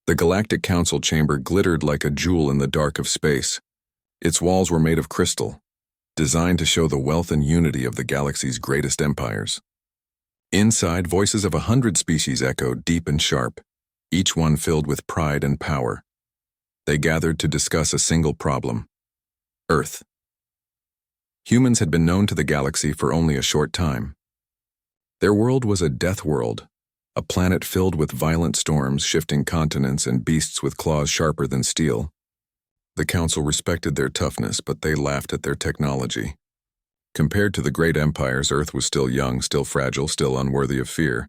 The Galactic Council chamber glittered like a jewel in the dark of space. Its walls were made of crystal, designed to show the wealth and unity of the galaxy's greatest empires. Inside, voices of 100 species echoed deep and sharp, each one filled with pride and power. They gathered to discuss a single problem: Earth. Humans had been known to the galaxy for only a short time. Their world was a death world, a planet filled with violent storms, shifting continents, and beasts with claws sharper than steel. The Council respected their toughness, but they laughed at their technology. Compared to the great empires, Earth was still young, still fragile, still unworthy of fear.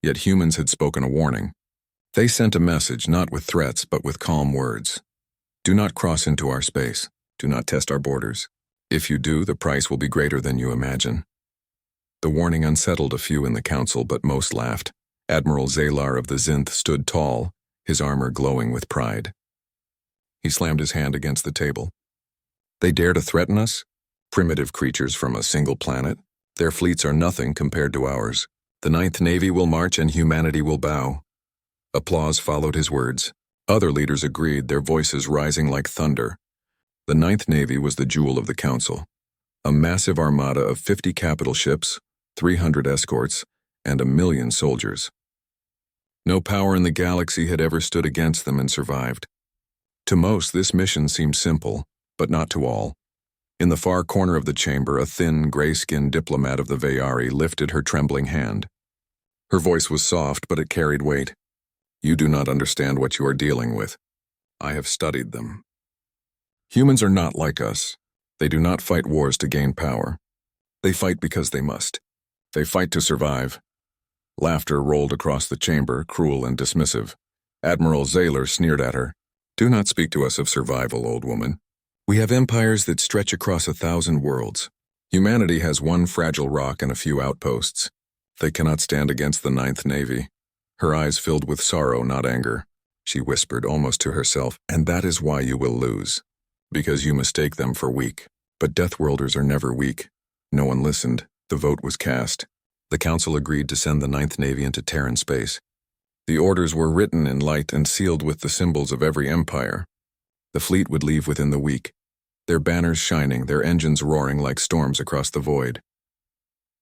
Yet humans had spoken a warning. They sent a message, not with threats, but with calm words. Do not cross into our space. Do not test our borders. If you do, the price will be greater than you imagine. The warning unsettled a few in the Council, but most laughed. Admiral Zalar of the Zinth stood tall, his armor glowing with pride. He slammed his hand against the table. They dare to threaten us? Primitive creatures from a single planet? Their fleets are nothing compared to ours. The Ninth Navy will march and humanity will bow. Applause followed his words. Other leaders agreed, their voices rising like thunder. The Ninth Navy was the jewel of the Council. A massive armada of 50 capital ships, 300 escorts, and 1 million soldiers. No power in the galaxy had ever stood against them and survived. To most, this mission seemed simple, but not to all. In the far corner of the chamber, a thin, gray-skinned diplomat of the Vayari lifted her trembling hand. Her voice was soft, but it carried weight. You do not understand what you are dealing with. I have studied them. Humans are not like us. They do not fight wars to gain power. They fight because they must. They fight to survive. Laughter rolled across the chamber, cruel and dismissive. Admiral Zalar sneered at her. Do not speak to us of survival, old woman. We have empires that stretch across 1,000 worlds. Humanity has one fragile rock and a few outposts. They cannot stand against the Ninth Navy. Her eyes filled with sorrow, not anger. She whispered almost to herself, and that is why you will lose. Because you mistake them for weak. But Deathworlders are never weak. No one listened. The vote was cast. The Council agreed to send the Ninth Navy into Terran space. The orders were written in light and sealed with the symbols of every empire. The fleet would leave within the week, their banners shining, their engines roaring like storms across the void.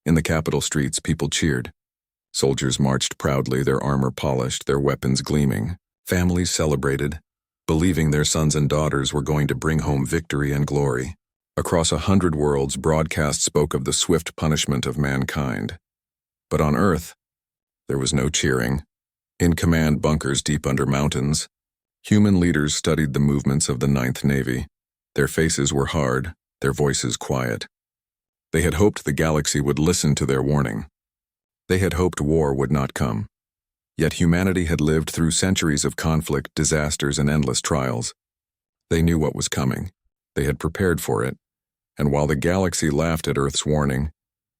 In the capital streets, people cheered. Soldiers marched proudly, their armor polished, their weapons gleaming. Families celebrated, believing their sons and daughters were going to bring home victory and glory. Across 100 worlds, broadcasts spoke of the swift punishment of mankind. But on Earth, there was no cheering. In command bunkers deep under mountains, human leaders studied the movements of the Ninth Navy. Their faces were hard, their voices quiet. They had hoped the galaxy would listen to their warning. They had hoped war would not come. Yet humanity had lived through centuries of conflict, disasters, and endless trials. They knew what was coming. They had prepared for it. And while the galaxy laughed at Earth's warning,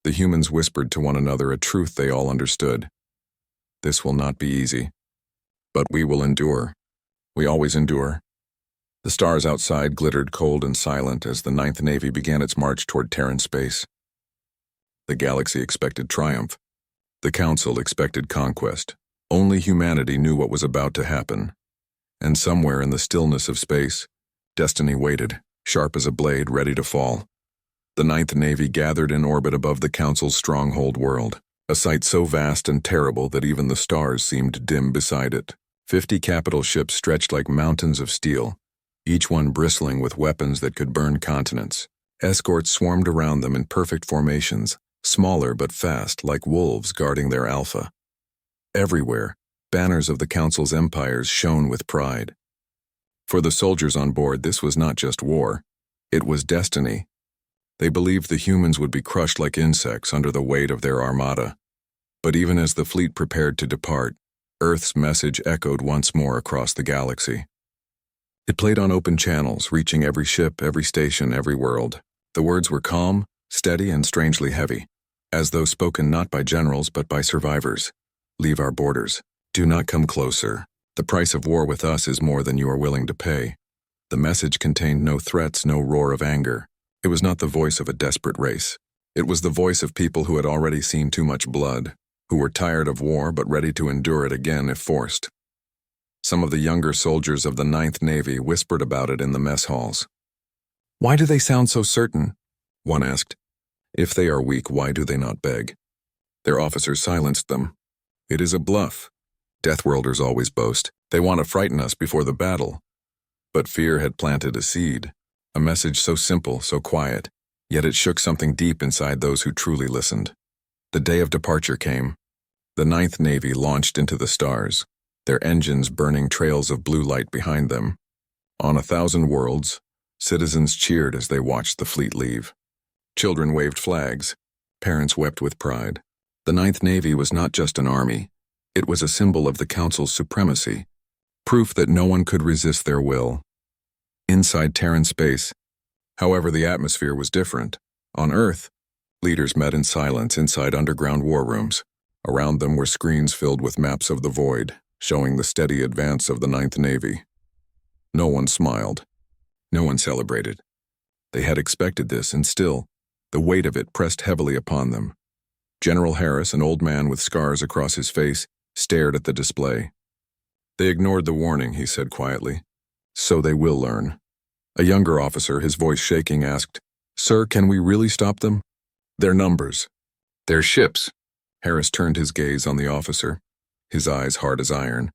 the humans whispered to one another a truth they all understood. This will not be easy. But we will endure. We always endure. The stars outside glittered cold and silent as the Ninth Navy began its march toward Terran space. The galaxy expected triumph. The Council expected conquest. Only humanity knew what was about to happen. And somewhere in the stillness of space, destiny waited, sharp as a blade ready to fall. The Ninth Navy gathered in orbit above the Council's stronghold world, a sight so vast and terrible that even the stars seemed dim beside it. 50 capital ships stretched like mountains of steel, each one bristling with weapons that could burn continents. Escorts swarmed around them in perfect formations, smaller but fast, like wolves guarding their alpha. Everywhere, banners of the Council's empires shone with pride. For the soldiers on board, this was not just war. It was destiny. They believed the humans would be crushed like insects under the weight of their armada. But even as the fleet prepared to depart, Earth's message echoed once more across the galaxy. It played on open channels, reaching every ship, every station, every world. The words were calm, steady, and strangely heavy, as though spoken not by generals but by survivors. Leave our borders. Do not come closer. The price of war with us is more than you are willing to pay. The message contained no threats, no roar of anger. It was not the voice of a desperate race. It was the voice of people who had already seen too much blood, who were tired of war but ready to endure it again if forced. Some of the younger soldiers of the Ninth Navy whispered about it in the mess halls. "Why do they sound so certain?" one asked. "If they are weak, why do they not beg?" Their officers silenced them. "It is a bluff. Deathworlders always boast. They want to frighten us before the battle." But fear had planted a seed, a message so simple, so quiet, yet it shook something deep inside those who truly listened. The day of departure came. The Ninth Navy launched into the stars, their engines burning trails of blue light behind them. On 1,000 worlds, citizens cheered as they watched the fleet leave. Children waved flags. Parents wept with pride. The Ninth Navy was not just an army. It was a symbol of the Council's supremacy, proof that no one could resist their will. Inside Terran space, however, the atmosphere was different. On Earth, leaders met in silence inside underground war rooms. Around them were screens filled with maps of the void, showing the steady advance of the Ninth Navy. No one smiled. No one celebrated. They had expected this, and still, the weight of it pressed heavily upon them. General Harris, an old man with scars across his face, stared at the display. "They ignored the warning," he said quietly. "So they will learn." A younger officer, his voice shaking, asked, "Sir, can we really stop them?" "Their numbers. Their ships." Harris turned his gaze on the officer, his eyes hard as iron.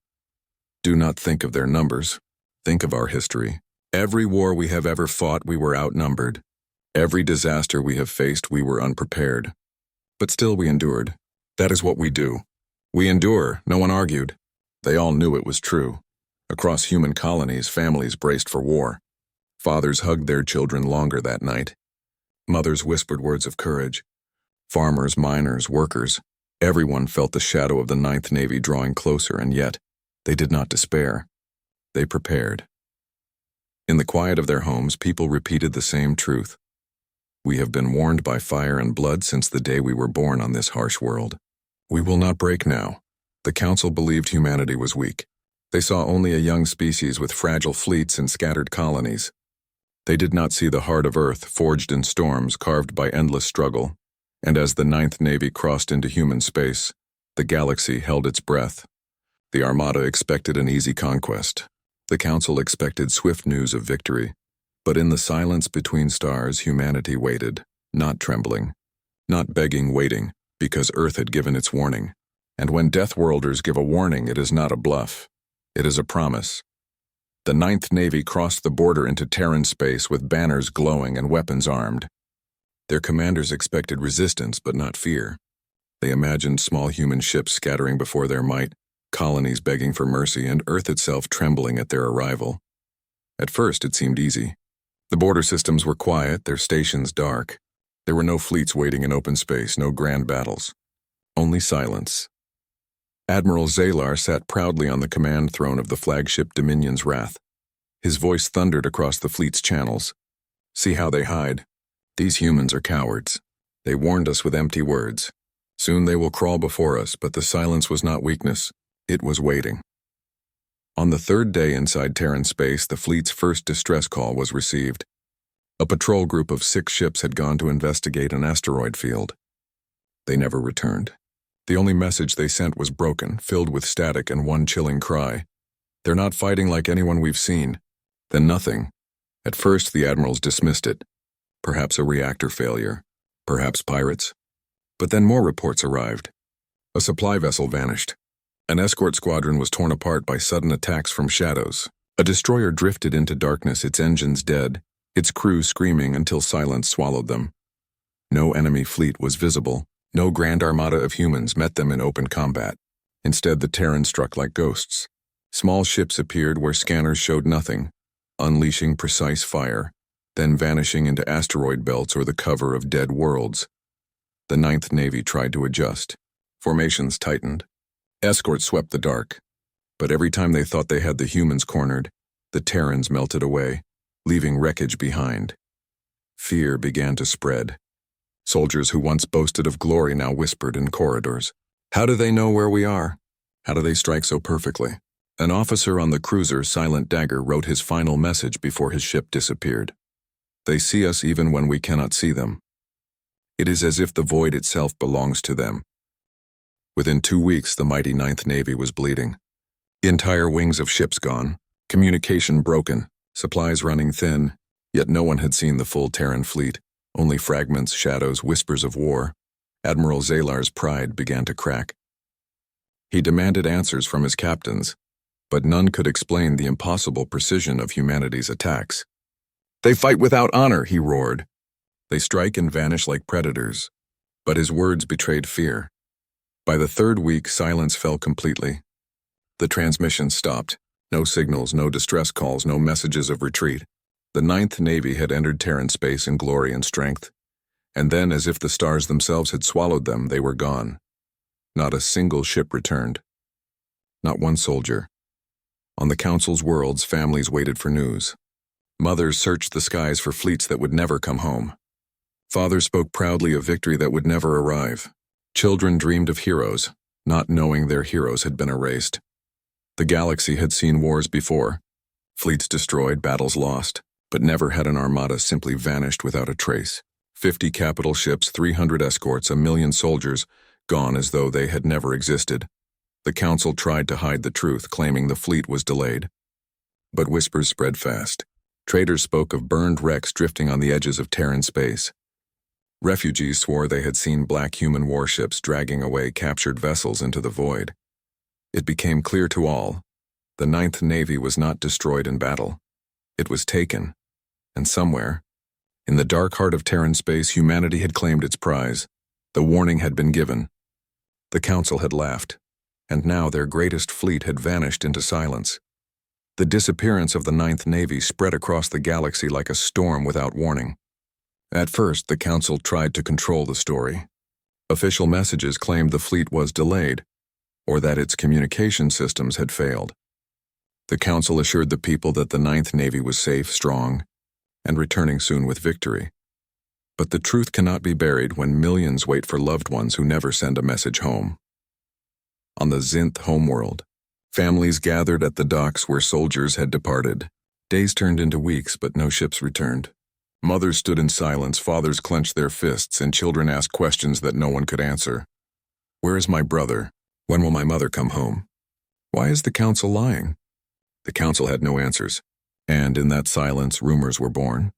"Do not think of their numbers. Think of our history. Every war we have ever fought, we were outnumbered. Every disaster we have faced, we were unprepared. But still we endured. That is what we do. We endure," no one argued. They all knew it was true. Across human colonies, families braced for war. Fathers hugged their children longer that night. Mothers whispered words of courage. Farmers, miners, workers, everyone felt the shadow of the Ninth Navy drawing closer, and yet they did not despair. They prepared. In the quiet of their homes, people repeated the same truth. We have been warned by fire and blood since the day we were born on this harsh world. We will not break now. The Council believed humanity was weak. They saw only a young species with fragile fleets and scattered colonies. They did not see the heart of Earth, forged in storms, carved by endless struggle. And as the Ninth Navy crossed into human space, the galaxy held its breath. The Armada expected an easy conquest. The Council expected swift news of victory. But in the silence between stars, humanity waited, not trembling, not begging, waiting, because Earth had given its warning. And when Deathworlders give a warning, it is not a bluff. It is a promise. The Ninth Navy crossed the border into Terran space with banners glowing and weapons armed. Their commanders expected resistance, but not fear. They imagined small human ships scattering before their might, colonies begging for mercy, and Earth itself trembling at their arrival. At first, it seemed easy. The border systems were quiet, their stations dark. There were no fleets waiting in open space, no grand battles. Only silence. Admiral Zalar sat proudly on the command throne of the flagship Dominion's Wrath. His voice thundered across the fleet's channels. "See how they hide. These humans are cowards. They warned us with empty words. Soon they will crawl before us, but the silence was not weakness. It was waiting." On the third day inside Terran space, the fleet's first distress call was received. A patrol group of 6 ships had gone to investigate an asteroid field. They never returned. The only message they sent was broken, filled with static and one chilling cry. "They're not fighting like anyone we've seen." Then nothing. At first, the admirals dismissed it. Perhaps a reactor failure. Perhaps pirates. But then more reports arrived. A supply vessel vanished. An escort squadron was torn apart by sudden attacks from shadows. A destroyer drifted into darkness, its engines dead, its crew screaming until silence swallowed them. No enemy fleet was visible. No grand armada of humans met them in open combat. Instead, the Terrans struck like ghosts. Small ships appeared where scanners showed nothing, unleashing precise fire, then vanishing into asteroid belts or the cover of dead worlds. The Ninth Navy tried to adjust. Formations tightened. Escorts swept the dark. But every time they thought they had the humans cornered, the Terrans melted away, leaving wreckage behind. Fear began to spread. Soldiers who once boasted of glory now whispered in corridors. "How do they know where we are? How do they strike so perfectly?" An officer on the cruiser Silent Dagger wrote his final message before his ship disappeared. "They see us even when we cannot see them. It is as if the void itself belongs to them." Within 2 weeks, the mighty Ninth Navy was bleeding. Entire wings of ships gone, communication broken, supplies running thin, yet no one had seen the full Terran fleet, only fragments, shadows, whispers of war. Admiral Zalar's pride began to crack. He demanded answers from his captains, but none could explain the impossible precision of humanity's attacks. "They fight without honor," he roared. "They strike and vanish like predators." But his words betrayed fear. By the third week, silence fell completely. The transmission stopped. No signals, no distress calls, no messages of retreat. The Ninth Navy had entered Terran space in glory and strength, and then, as if the stars themselves had swallowed them, they were gone. Not a single ship returned. Not one soldier. On the Council's worlds, families waited for news. Mothers searched the skies for fleets that would never come home. Fathers spoke proudly of victory that would never arrive. Children dreamed of heroes, not knowing their heroes had been erased. The galaxy had seen wars before. Fleets destroyed, battles lost, but never had an armada simply vanished without a trace. 50 capital ships, 300 escorts, 1,000,000 soldiers, gone as though they had never existed. The Council tried to hide the truth, claiming the fleet was delayed. But whispers spread fast. Traders spoke of burned wrecks drifting on the edges of Terran space. Refugees swore they had seen black human warships dragging away captured vessels into the void. It became clear to all, the Ninth Navy was not destroyed in battle. It was taken, and somewhere, in the dark heart of Terran space, humanity had claimed its prize. The warning had been given. The Council had laughed, and now their greatest fleet had vanished into silence. The disappearance of the Ninth Navy spread across the galaxy like a storm without warning. At first, the Council tried to control the story. Official messages claimed the fleet was delayed, or that its communication systems had failed. The Council assured the people that the Ninth Navy was safe, strong, and returning soon with victory. But the truth cannot be buried when millions wait for loved ones who never send a message home. On the Zinth homeworld, families gathered at the docks where soldiers had departed. Days turned into weeks, but no ships returned. Mothers stood in silence, fathers clenched their fists, and children asked questions that no one could answer. "Where is my brother? When will my mother come home? Why is the Council lying?" The Council had no answers, and in that silence, rumors were born.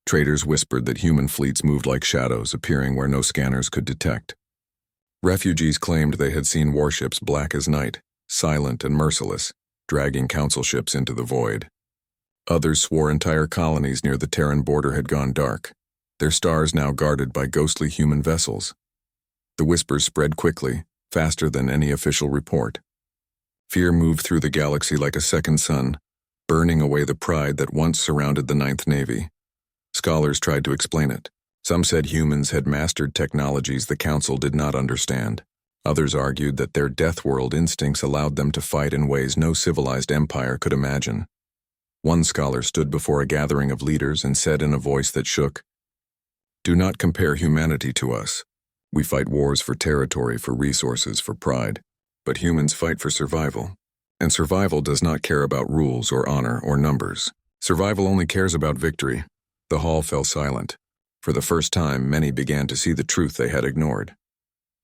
Traders whispered that human fleets moved like shadows, appearing where no scanners could detect. Refugees claimed they had seen warships black as night, silent and merciless, dragging Council ships into the void. Others swore entire colonies near the Terran border had gone dark, their stars now guarded by ghostly human vessels. The whispers spread quickly, faster than any official report. Fear moved through the galaxy like a second sun, burning away the pride that once surrounded the Ninth Navy. Scholars tried to explain it. Some said humans had mastered technologies the Council did not understand. Others argued that their death world instincts allowed them to fight in ways no civilized empire could imagine. One scholar stood before a gathering of leaders and said in a voice that shook, "Do not compare humanity to us. We fight wars for territory, for resources, for pride. But humans fight for survival. And survival does not care about rules or honor or numbers. Survival only cares about victory." The hall fell silent. For the first time, many began to see the truth they had ignored.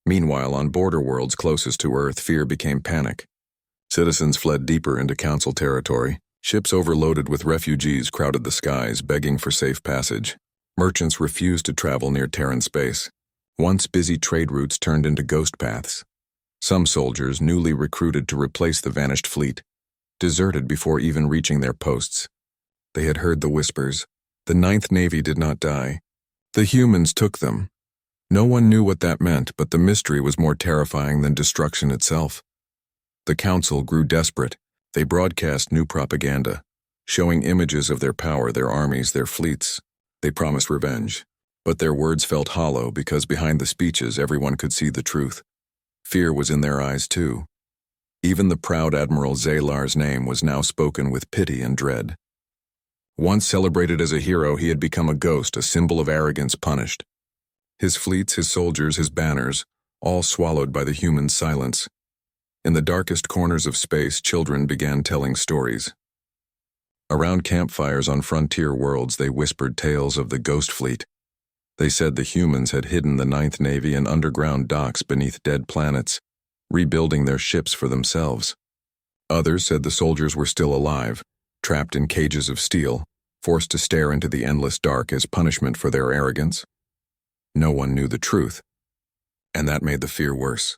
Meanwhile, on border worlds closest to Earth, fear became panic. Citizens fled deeper into Council territory. Ships overloaded with refugees crowded the skies, begging for safe passage. Merchants refused to travel near Terran space. Once busy trade routes turned into ghost paths. Some soldiers, newly recruited to replace the vanished fleet, deserted before even reaching their posts. They had heard the whispers. The Ninth Navy did not die. The humans took them. No one knew what that meant, but the mystery was more terrifying than destruction itself. The Council grew desperate. They broadcast new propaganda, showing images of their power, their armies, their fleets. They promised revenge, but their words felt hollow because behind the speeches everyone could see the truth. Fear was in their eyes too. Even the proud Admiral Zalar's name was now spoken with pity and dread. Once celebrated as a hero, he had become a ghost, a symbol of arrogance punished. His fleets, his soldiers, his banners, all swallowed by the human silence. In the darkest corners of space, children began telling stories. Around campfires on frontier worlds, they whispered tales of the ghost fleet. They said the humans had hidden the Ninth Navy in underground docks beneath dead planets, rebuilding their ships for themselves. Others said the soldiers were still alive, trapped in cages of steel, forced to stare into the endless dark as punishment for their arrogance. No one knew the truth, and that made the fear worse.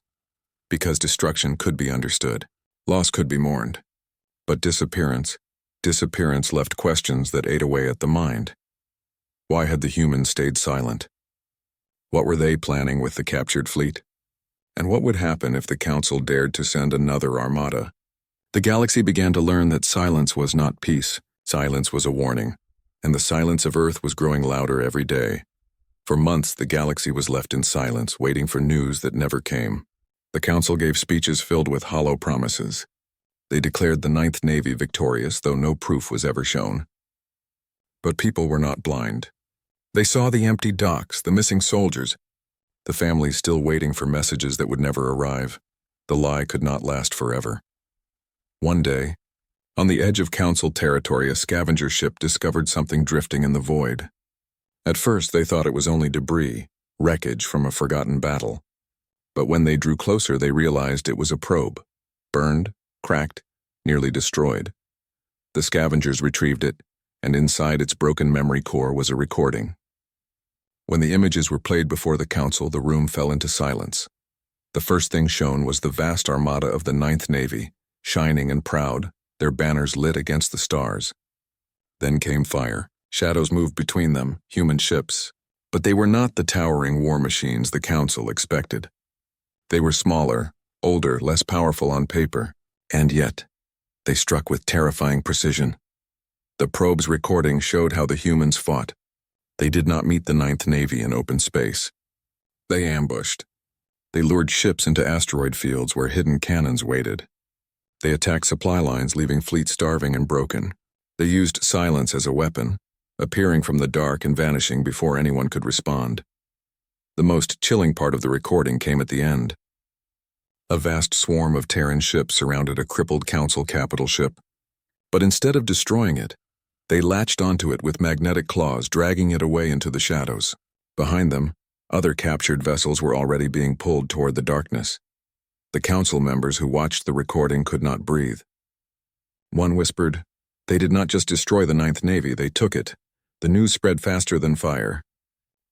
Because destruction could be understood, loss could be mourned. But disappearance left questions that ate away at the mind. Why had the humans stayed silent? What were they planning with the captured fleet? And what would happen if the Council dared to send another armada? The galaxy began to learn that silence was not peace. Silence was a warning, and the silence of Earth was growing louder every day. For months, the galaxy was left in silence, waiting for news that never came. The Council gave speeches filled with hollow promises. They declared the Ninth Navy victorious, though no proof was ever shown. But people were not blind. They saw the empty docks, the missing soldiers, the families still waiting for messages that would never arrive. The lie could not last forever. One day, on the edge of Council territory, a scavenger ship discovered something drifting in the void. At first, they thought it was only debris, wreckage from a forgotten battle. But when they drew closer, they realized it was a probe, burned, cracked, nearly destroyed. The scavengers retrieved it, and inside its broken memory core was a recording. When the images were played before the Council, the room fell into silence. The first thing shown was the vast armada of the Ninth Navy, shining and proud, their banners lit against the stars. Then came fire. Shadows moved between them, human ships. But they were not the towering war machines the Council expected. They were smaller, older, less powerful on paper, and yet, they struck with terrifying precision. The probe's recording showed how the humans fought. They did not meet the Ninth Navy in open space. They ambushed. They lured ships into asteroid fields where hidden cannons waited. They attacked supply lines, leaving fleets starving and broken. They used silence as a weapon, appearing from the dark and vanishing before anyone could respond. The most chilling part of the recording came at the end. A vast swarm of Terran ships surrounded a crippled Council capital ship. But instead of destroying it, they latched onto it with magnetic claws, dragging it away into the shadows. Behind them, other captured vessels were already being pulled toward the darkness. The Council members who watched the recording could not breathe. One whispered, "They did not just destroy the Ninth Navy, they took it." The news spread faster than fire.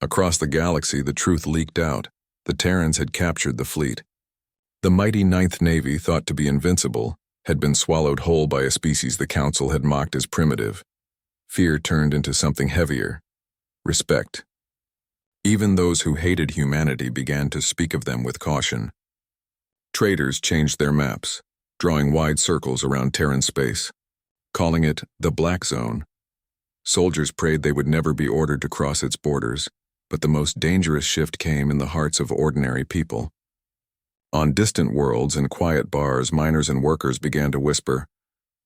Across the galaxy, the truth leaked out. The Terrans had captured the fleet. The mighty Ninth Navy, thought to be invincible, had been swallowed whole by a species the Council had mocked as primitive. Fear turned into something heavier: respect. Even those who hated humanity began to speak of them with caution. Traders changed their maps, drawing wide circles around Terran space, calling it the Black Zone. Soldiers prayed they would never be ordered to cross its borders, but the most dangerous shift came in the hearts of ordinary people. On distant worlds and quiet bars, miners and workers began to whisper,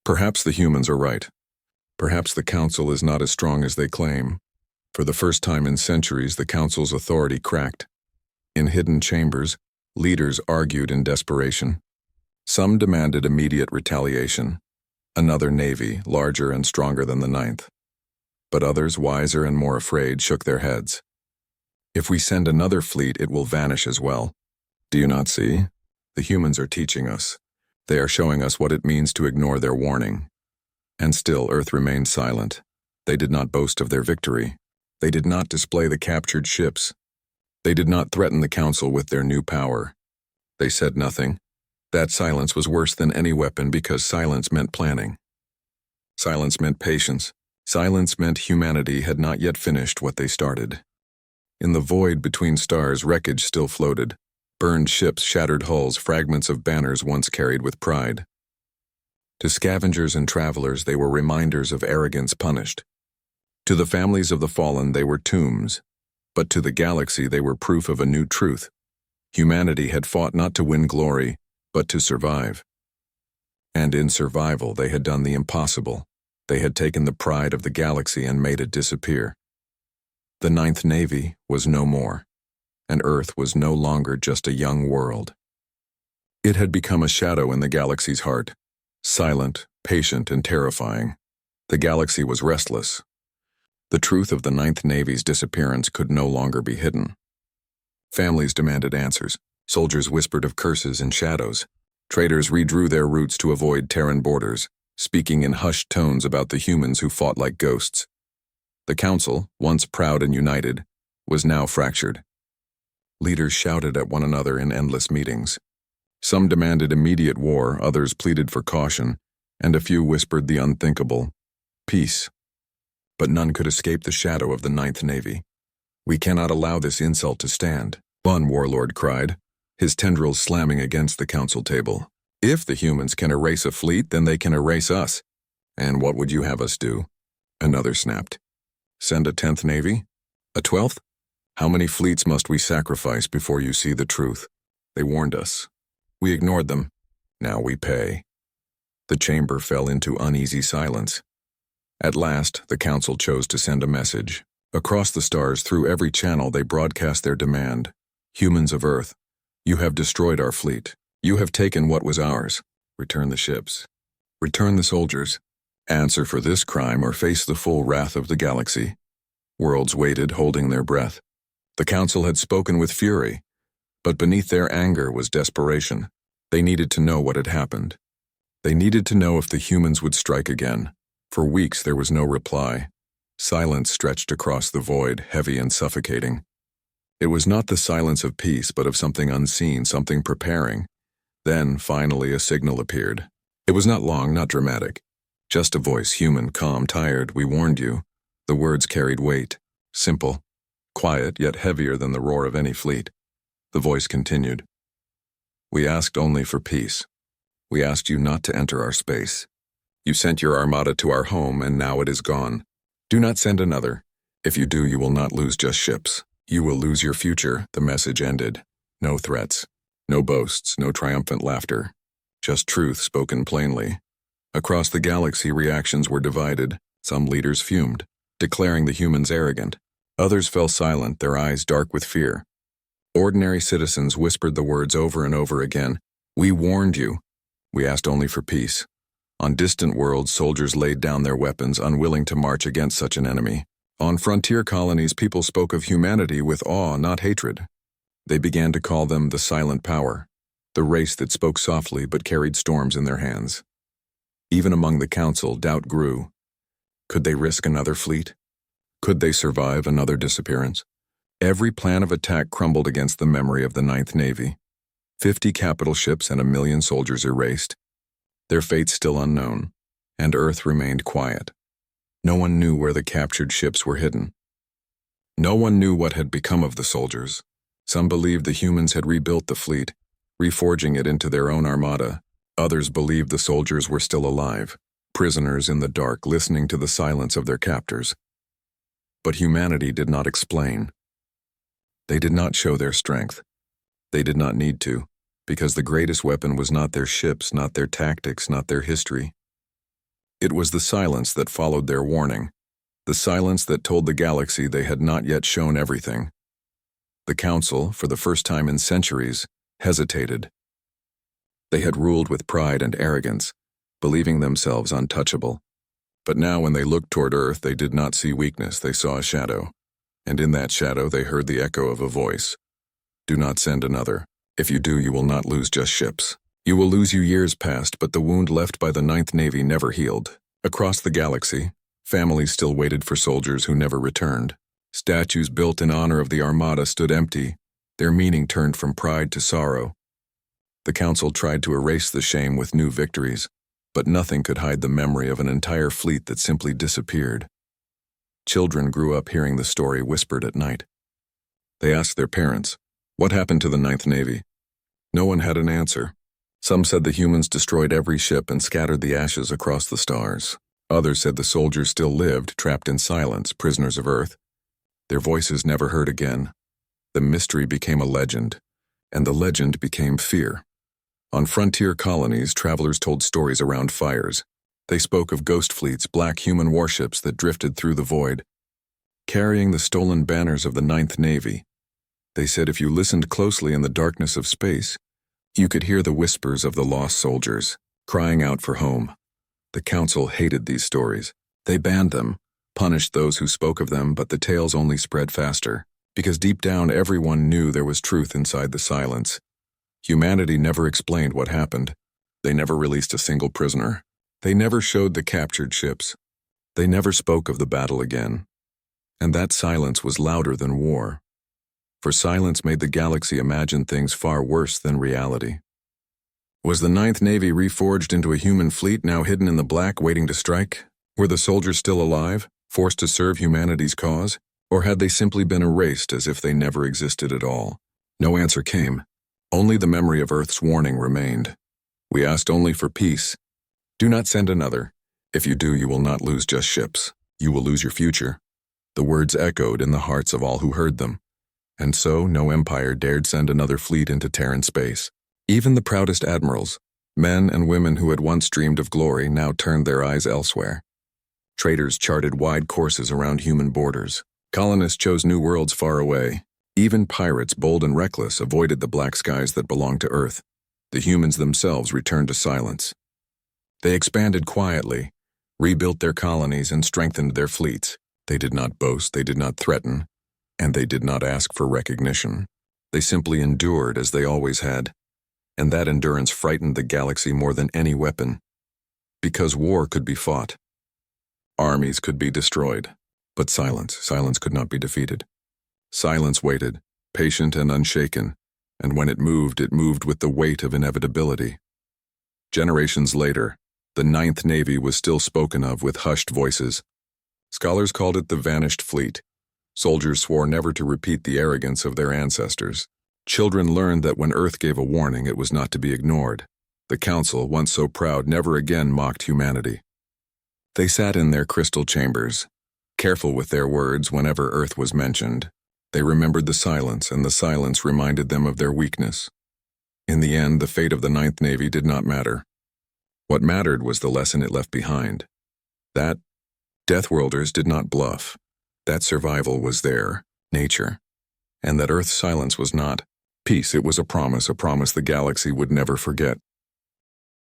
"Perhaps the humans are right. Perhaps the Council is not as strong as they claim." For the first time in centuries, the Council's authority cracked. In hidden chambers, leaders argued in desperation. Some demanded immediate retaliation, another navy, larger and stronger than the Ninth. But others, wiser and more afraid, shook their heads. "If we send another fleet, it will vanish as well. Do you not see? The humans are teaching us. They are showing us what it means to ignore their warning." And still Earth remained silent. They did not boast of their victory. They did not display the captured ships. They did not threaten the Council with their new power. They said nothing. That silence was worse than any weapon, because silence meant planning. Silence meant patience. Silence meant humanity had not yet finished what they started. In the void between stars, wreckage still floated. Burned ships, shattered hulls, fragments of banners once carried with pride. To scavengers and travelers, they were reminders of arrogance punished. To the families of the fallen, they were tombs. But to the galaxy, they were proof of a new truth. Humanity had fought not to win glory, but to survive. And in survival, they had done the impossible. They had taken the pride of the galaxy and made it disappear. The Ninth Navy was no more, and Earth was no longer just a young world. It had become a shadow in the galaxy's heart, silent, patient, and terrifying. The galaxy was restless. The truth of the Ninth Navy's disappearance could no longer be hidden. Families demanded answers. Soldiers whispered of curses and shadows. Traders redrew their routes to avoid Terran borders, speaking in hushed tones about the humans who fought like ghosts. The council, once proud and united, was now fractured. Leaders shouted at one another in endless meetings. Some demanded immediate war, others pleaded for caution, and a few whispered the unthinkable: peace. But none could escape the shadow of the Ninth Navy. "We cannot allow this insult to stand," one warlord cried, his tendrils slamming against the council table. "If the humans can erase a fleet, then they can erase us." "And what would you have us do?" Another snapped. "Send a 10th Navy? A 12th? How many fleets must we sacrifice before you see the truth? They warned us. We ignored them. Now we pay." The chamber fell into uneasy silence. At last, the council chose to send a message. Across the stars, through every channel, they broadcast their demand. "Humans of Earth, you have destroyed our fleet. You have taken what was ours. Return the ships. Return the soldiers. Answer for this crime or face the full wrath of the galaxy." Worlds waited, holding their breath. The council had spoken with fury, but beneath their anger was desperation. They needed to know what had happened. They needed to know if the humans would strike again. For weeks there was no reply. Silence stretched across the void, heavy and suffocating. It was not the silence of peace, but of something unseen, something preparing. Then, finally, a signal appeared. It was not long, not dramatic. Just a voice, human, calm, tired. "We warned you." The words carried weight. Simple. Quiet, yet heavier than the roar of any fleet. The voice continued. "We asked only for peace. We asked you not to enter our space. You sent your armada to our home, and now it is gone. Do not send another. If you do, you will not lose just ships. You will lose your future." The message ended. No threats. No boasts, no triumphant laughter. Just truth spoken plainly. Across the galaxy, reactions were divided. Some leaders fumed, declaring the humans arrogant. Others fell silent, their eyes dark with fear. Ordinary citizens whispered the words over and over again. "We warned you. We asked only for peace." On distant worlds, soldiers laid down their weapons, unwilling to march against such an enemy. On frontier colonies, people spoke of humanity with awe, not hatred. They began to call them the silent power, the race that spoke softly but carried storms in their hands. Even among the council, doubt grew. Could they risk another fleet? Could they survive another disappearance? Every plan of attack crumbled against the memory of the Ninth Navy. 50 capital ships and 1 million soldiers erased. Their fate still unknown, and Earth remained quiet. No one knew where the captured ships were hidden. No one knew what had become of the soldiers. Some believed the humans had rebuilt the fleet, reforging it into their own armada. Others believed the soldiers were still alive, prisoners in the dark, listening to the silence of their captors. But humanity did not explain. They did not show their strength. They did not need to, because the greatest weapon was not their ships, not their tactics, not their history. It was the silence that followed their warning, the silence that told the galaxy they had not yet shown everything. The council, for the first time in centuries, hesitated. They had ruled with pride and arrogance, believing themselves untouchable. But now when they looked toward Earth, they did not see weakness, they saw a shadow. And in that shadow they heard the echo of a voice. "Do not send another. If you do, you will not lose just ships. You will lose you years past, but the wound left by the Ninth Navy never healed." Across the galaxy, families still waited for soldiers who never returned. Statues built in honor of the Armada stood empty, their meaning turned from pride to sorrow. The council tried to erase the shame with new victories, but nothing could hide the memory of an entire fleet that simply disappeared. Children grew up hearing the story whispered at night. They asked their parents, "What happened to the Ninth Navy?" No one had an answer. Some said the humans destroyed every ship and scattered the ashes across the stars. Others said the soldiers still lived, trapped in silence, prisoners of Earth. Their voices never heard again. The mystery became a legend, and the legend became fear. On frontier colonies, travelers told stories around fires. They spoke of ghost fleets, black human warships that drifted through the void, carrying the stolen banners of the Ninth Navy. They said if you listened closely in the darkness of space, you could hear the whispers of the lost soldiers, crying out for home. The council hated these stories. They banned them, punished those who spoke of them, but the tales only spread faster, because deep down everyone knew there was truth inside the silence. Humanity never explained what happened. They never released a single prisoner. They never showed the captured ships. They never spoke of the battle again. And that silence was louder than war. For silence made the galaxy imagine things far worse than reality. Was the Ninth Navy reforged into a human fleet now hidden in the black waiting to strike? Were the soldiers still alive, forced to serve humanity's cause? Or had they simply been erased as if they never existed at all? No answer came. Only the memory of Earth's warning remained. We asked only for peace. Do not send another. If you do, you will not lose just ships. You will lose your future. The words echoed in the hearts of all who heard them. And so no empire dared send another fleet into Terran space. Even the proudest admirals, men and women who had once dreamed of glory, now turned their eyes elsewhere. Traders charted wide courses around human borders. Colonists chose new worlds far away. Even pirates, bold and reckless, avoided the black skies that belonged to Earth. The humans themselves returned to silence. They expanded quietly, rebuilt their colonies, and strengthened their fleets. They did not boast, they did not threaten, and they did not ask for recognition. They simply endured as they always had. And that endurance frightened the galaxy more than any weapon. Because war could be fought. Armies could be destroyed. But silence could not be defeated. Silence waited, patient and unshaken, and when it moved with the weight of inevitability. Generations later, the Ninth Navy was still spoken of with hushed voices. Scholars called it the vanished fleet. Soldiers swore never to repeat the arrogance of their ancestors. Children learned that when Earth gave a warning, it was not to be ignored. The Council, once so proud, never again mocked humanity. They sat in their crystal chambers, careful with their words whenever Earth was mentioned. They remembered the silence, and the silence reminded them of their weakness. In the end, the fate of the Ninth Navy did not matter. What mattered was the lesson it left behind. That Deathworlders did not bluff. That survival was their nature. And that Earth's silence was not peace. It was a promise the galaxy would never forget.